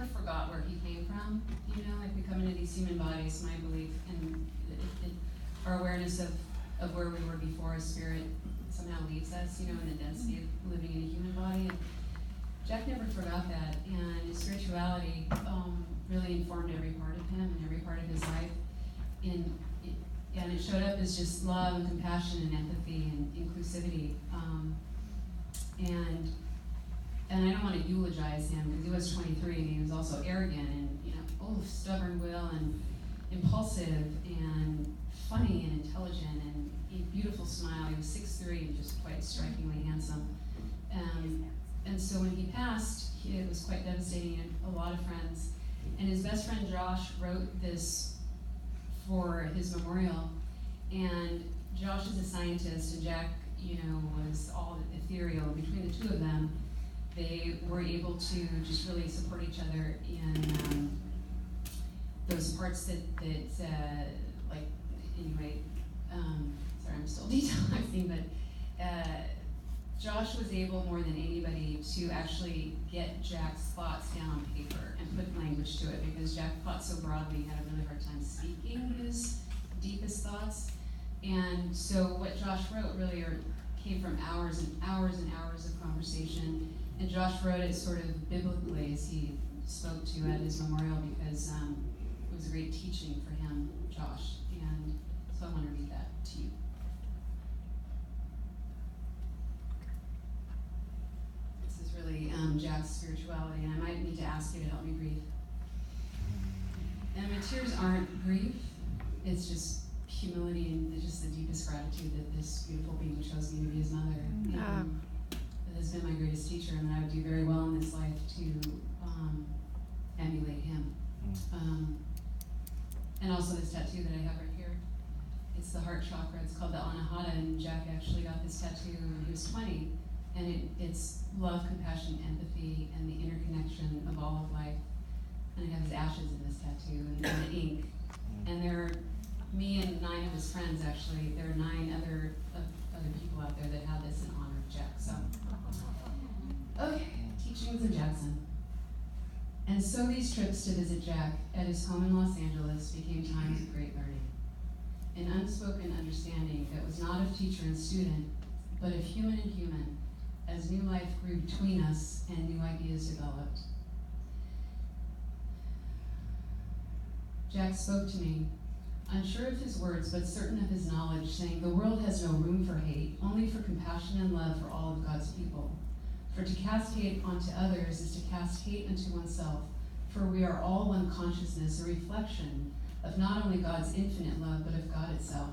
never forgot where he came from. You know, like we come into these human bodies, my belief, and our awareness of where we were before, a spirit somehow leaves us, you know, in the density of living in a human body. And Jack never forgot that, and his spirituality really informed every part of him and every part of his life. And it showed up as just love and compassion and empathy and inclusivity. And I don't want to eulogize him because he was 23 and he was also arrogant and, you know, stubborn will and impulsive and funny and intelligent and a beautiful smile. He was 6'3" and just quite strikingly handsome. And so when he passed, it was quite devastating and a lot of friends. And his best friend Josh wrote this for his memorial. And Josh is a scientist and Jack, you know, was all ethereal. Between the two of them, they were able to just really support each other in those parts that like, anyway, sorry, I'm still detailizing, but Josh was able more than anybody to actually get Jack's thoughts down on paper and put language to it, because Jack thought so broadly, he had a really hard time speaking his deepest thoughts. And so what Josh wrote really came from hours and hours and hours of conversation. And Josh wrote it sort of biblically as he spoke to at his memorial, because it was a great teaching for him, Josh. And so I want to read that to you. This is really Jack's spirituality, and I might need to ask you to help me breathe. And my tears aren't grief, it's just humility and just the deepest gratitude that this beautiful being chose me to be his mother. And that has been my greatest teacher, and that I would do very well in this life to emulate him. And also this tattoo that I have right here. It's the heart chakra. It's called the Anahata, and Jack actually got this tattoo when he was 20. And it's love, compassion, empathy, and the interconnection of all of life. And I have his ashes in this tattoo and the ink. And there are me and 9 of his friends, actually. There are 9 other people out there that have this in honor of Jack. So, okay, teachings of Jackson. And so these trips to visit Jack at his home in Los Angeles became times of great learning. An unspoken understanding that was not of teacher and student, but of human and human, as new life grew between us and new ideas developed. Jack spoke to me, unsure of his words, but certain of his knowledge, saying, "The world has no room for hate, only for compassion and love for all of God's people. For to cast hate onto others is to cast hate unto oneself, for we are all one consciousness, a reflection of not only God's infinite love, but of God itself.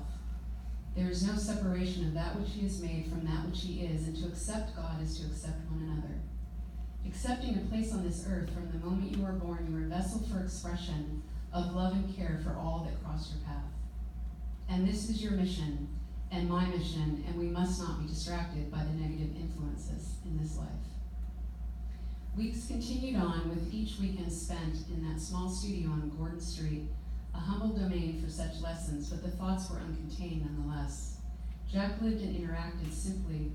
There is no separation of that which he has made from that which he is, and to accept God is to accept one another. Accepting a place on this earth from the moment you are born, you are a vessel for expression of love and care for all that cross your path. And this is your mission and my mission, and we must not be distracted by the negative influences in this life." Weeks continued on, with each weekend spent in that small studio on Gordon Street, a humble domain for such lessons, but the thoughts were uncontained nonetheless. Jack lived and interacted simply,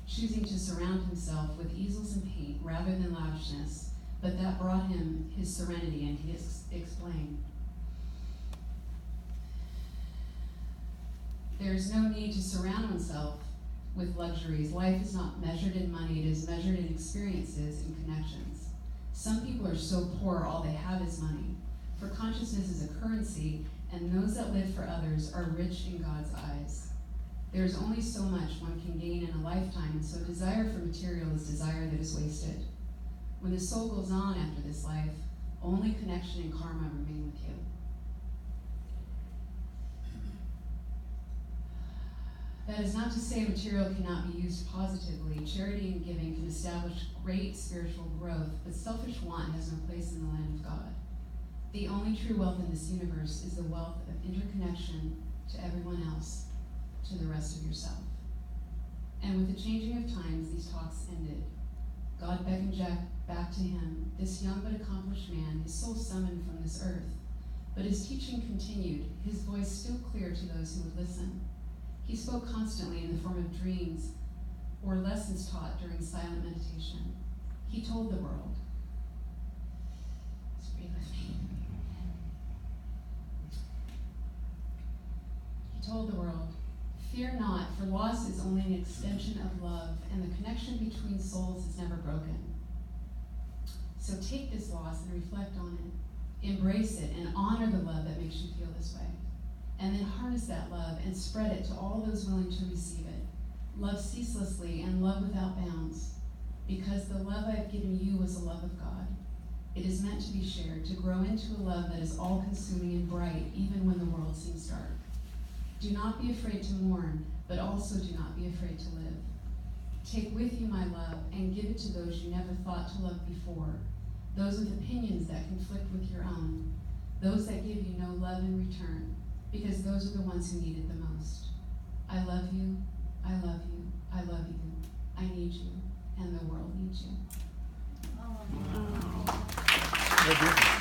choosing to surround himself with easels and paint rather than lavishness, but that brought him his serenity, and he explained. There is no need to surround oneself with luxuries. Life is not measured in money, it is measured in experiences and connections. Some people are so poor all they have is money. For consciousness is a currency, and those that live for others are rich in God's eyes. There is only so much one can gain in a lifetime, and so desire for material is desire that is wasted. When the soul goes on after this life, only connection and karma remain with you. That is not to say material cannot be used positively. Charity and giving can establish great spiritual growth, but selfish want has no place in the land of God. The only true wealth in this universe is the wealth of interconnection to everyone else, to the rest of yourself. And with the changing of times, these talks ended. God beckoned Jack back to him, this young but accomplished man, his soul summoned from this earth. But his teaching continued, his voice still clear to those who would listen. He spoke constantly in the form of dreams or lessons taught during silent meditation. He told the world, Pray with me. He told the world, "Fear not, for loss is only an extension of love, and the connection between souls is never broken." So take this loss and reflect on it. Embrace it and honor the love that makes you feel this way. And then harness that love and spread it to all those willing to receive it. Love ceaselessly and love without bounds, because the love I have given you was the love of God. It is meant to be shared, to grow into a love that is all-consuming and bright, even when the world seems dark. Do not be afraid to mourn, but also do not be afraid to live. Take with you my love and give it to those you never thought to love before, those with opinions that conflict with your own, those that give you no love in return, because those are the ones who need it the most. I love you, I love you, I love you, I need you, and the world needs you. Oh.